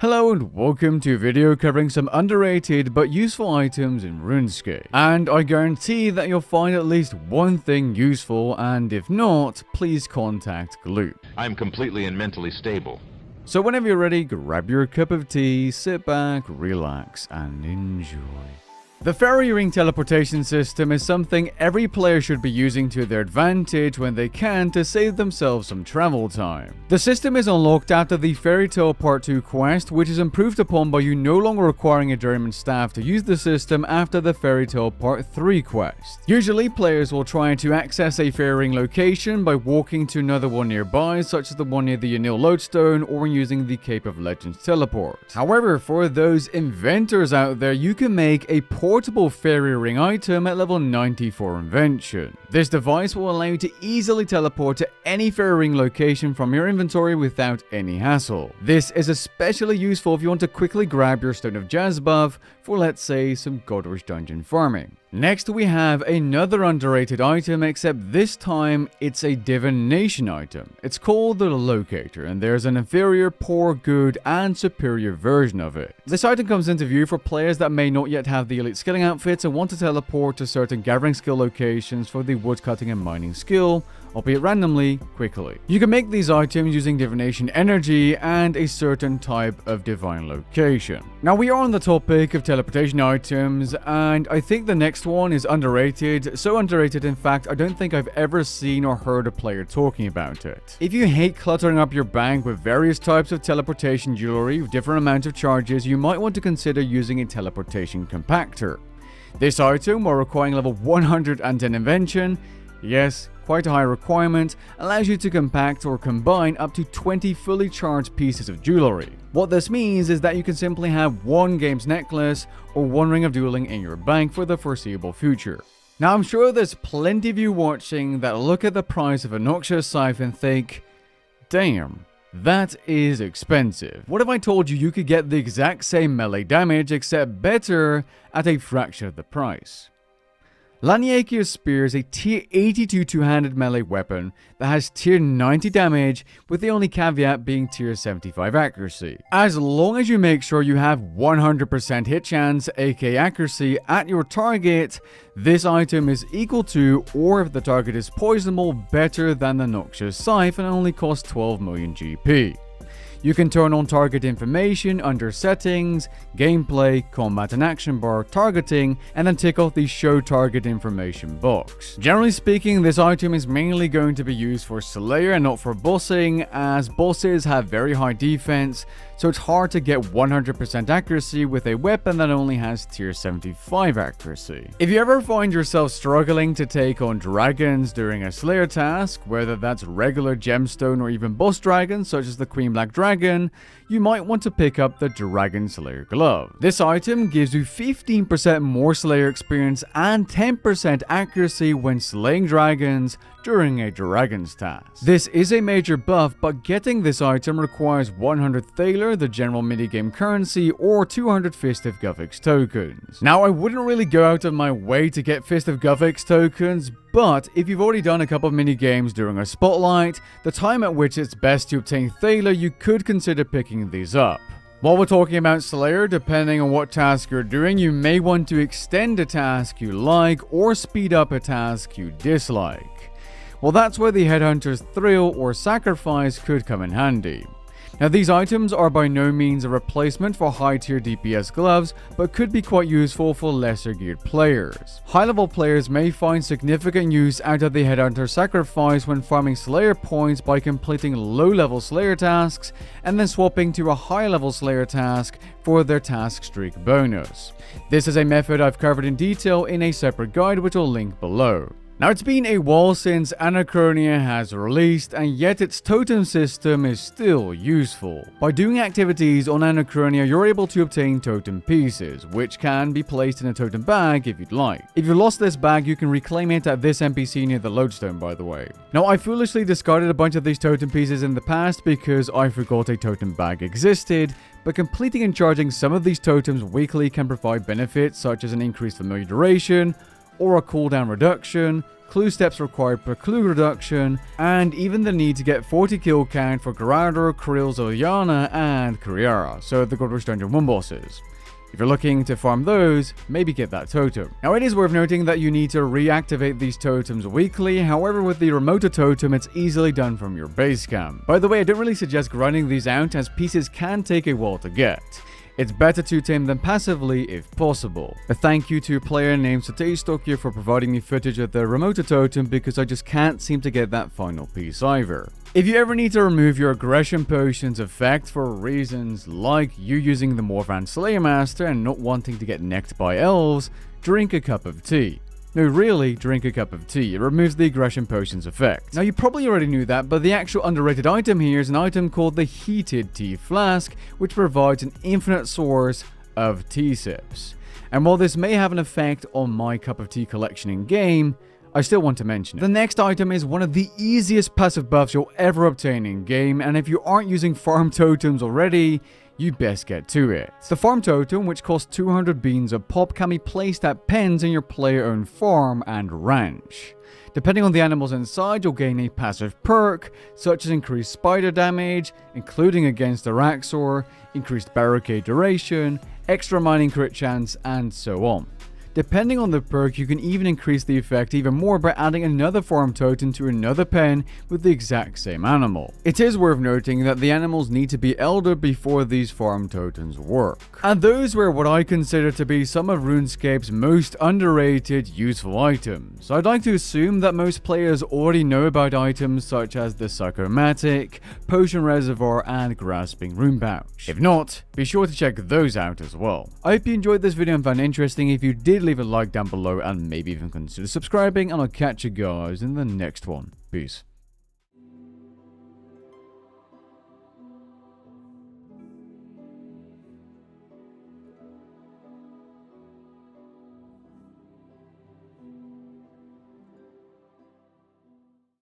Hello and welcome to a video covering some underrated but useful items in RuneScape. And I guarantee that you'll find at least one thing useful, and if not, please contact Gloop. I'm completely and mentally stable. So whenever you're ready, grab your cup of tea, sit back, relax, and enjoy. The Fairy Ring teleportation system is something every player should be using to their advantage when they can to save themselves some travel time. The system is unlocked after the Fairy Tale Part 2 quest, which is improved upon by you no longer requiring a Journeyman staff to use the system after the Fairy Tale Part 3 quest. Usually, players will try to access a Fairy Ring location by walking to another one nearby, such as the one near the Anil Lodestone, or using the Cape of Legends teleport. However, for those inventors out there, you can make a portable Fairy Ring item at level 90 for invention. This device will allow you to easily teleport to any Fairy Ring location from your inventory without any hassle. This is especially useful if you want to quickly grab your Stone of Jazz buff for, let's say, some God Rush dungeon farming. Next, we have another underrated item, except this time it's a divination item. It's called the Locator, and there's an inferior, poor, good, and superior version of it. This item comes into view for players that may not yet have the elite skilling outfits and want to teleport to certain gathering skill locations for the woodcutting and mining skill, albeit randomly, quickly. You can make these items using divination energy and a certain type of divine location. Now, we are on the topic of teleportation items, and I think the next one is underrated. So underrated, in fact, I don't think I've ever seen or heard a player talking about it. If you hate cluttering up your bank with various types of teleportation jewelry with different amounts of charges, you might want to consider using a teleportation compactor. This item, while requiring level 110 invention, yes, quite a high requirement, allows you to compact or combine up to 20 fully charged pieces of jewelry. What this means is that you can simply have one game's necklace or one ring of dueling in your bank for the foreseeable future. Now, I'm sure there's plenty of you watching that look at the price of a Noxious Scythe and think, damn, that is expensive. What if I told you you could get the exact same melee damage except better at a fraction of the price? Laniakia's Spear is a tier 82 two-handed melee weapon that has tier 90 damage, with the only caveat being tier 75 accuracy. As long as you make sure you have 100% hit chance, aka accuracy, at your target, this item is equal to, or if the target is poisonable, better than the Noxious Scythe, and only costs 12 million GP. You can turn on target information under settings, gameplay, combat and action bar, targeting, and then tick off the show target information box. Generally speaking, this item is mainly going to be used for Slayer and not for bossing, as bosses have very high defense, so it's hard to get 100% accuracy with a weapon that only has tier 75 accuracy. If you ever find yourself struggling to take on dragons during a Slayer task, whether that's regular gemstone or even boss dragons such as the Queen Black Dragon, you might want to pick up the Dragon Slayer Glove. This item gives you 15% more Slayer experience and 10% accuracy when slaying dragons during a dragon's task. This is a major buff, but getting this item requires 100 Thaler, the general minigame currency, or 200 Fist of Guthix tokens. Now, I wouldn't really go out of my way to get Fist of Guthix tokens, but if you've already done a couple of minigames during a spotlight, the time at which it's best to obtain Thaler, you could consider picking these up. While we're talking about Slayer, depending on what task you're doing, you may want to extend a task you like or speed up a task you dislike. Well, that's where the Headhunter's Thrill or Sacrifice could come in handy. Now, these items are by no means a replacement for high-tier DPS gloves, but could be quite useful for lesser-geared players. High-level players may find significant use out of the Headhunter Sacrifice when farming Slayer points by completing low-level Slayer tasks and then swapping to a high-level Slayer task for their task streak bonus. This is a method I've covered in detail in a separate guide, which I'll link below. Now, it's been a while since Anachronia has released, and yet its totem system is still useful. By doing activities on Anachronia, you're able to obtain totem pieces, which can be placed in a totem bag if you'd like. If you lost this bag, you can reclaim it at this NPC near the lodestone, by the way. Now, I foolishly discarded a bunch of these totem pieces in the past because I forgot a totem bag existed, but completing and charging some of these totems weekly can provide benefits such as an increased familiar duration, or a cooldown reduction, clue steps required per clue reduction, and even the need to get 40 kill count for Gerardo, Krill, Zoyana, and Kriara, so the God Rush Dungeon 1 bosses. If you're looking to farm those, maybe get that totem. Now, it is worth noting that you need to reactivate these totems weekly. However, with the remoter totem, it's easily done from your base camp. By the way, I don't really suggest grinding these out, as pieces can take a while to get. It's better to tame them passively if possible. A thank you to a player named Satei for providing me footage of the remoter totem, because I just can't seem to get that final piece either. If you ever need to remove your aggression potion's effect for reasons like you using the more advanced Slayer Master and not wanting to get necked by elves, drink a cup of tea. No, really, drink a cup of tea. It removes the aggression potion's effect. Now, you probably already knew that, but the actual underrated item here is an item called the Heated Tea Flask, which provides an infinite source of tea sips. And while this may have an effect on my cup of tea collection in-game, I still want to mention it. The next item is one of the easiest passive buffs you'll ever obtain in-game, and if you aren't using farm totems already, you best get to it. The farm totem, which costs 200 beans a pop, can be placed at pens in your player-owned farm and ranch. Depending on the animals inside, you'll gain a passive perk, such as increased spider damage, including against Araxor, increased barricade duration, extra mining crit chance, and so on. Depending on the perk, you can even increase the effect even more by adding another farm totem to another pen with the exact same animal. It is worth noting that the animals need to be elder before these farm totems work. And those were what I consider to be some of RuneScape's most underrated useful items. I'd like to assume that most players already know about items such as the Psychomatic, Potion Reservoir, and Grasping Rune Pouch. If not, be sure to check those out as well. I hope you enjoyed this video and found it interesting. If you did, leave a like down below and maybe even consider subscribing, and I'll catch you guys in the next one. Peace.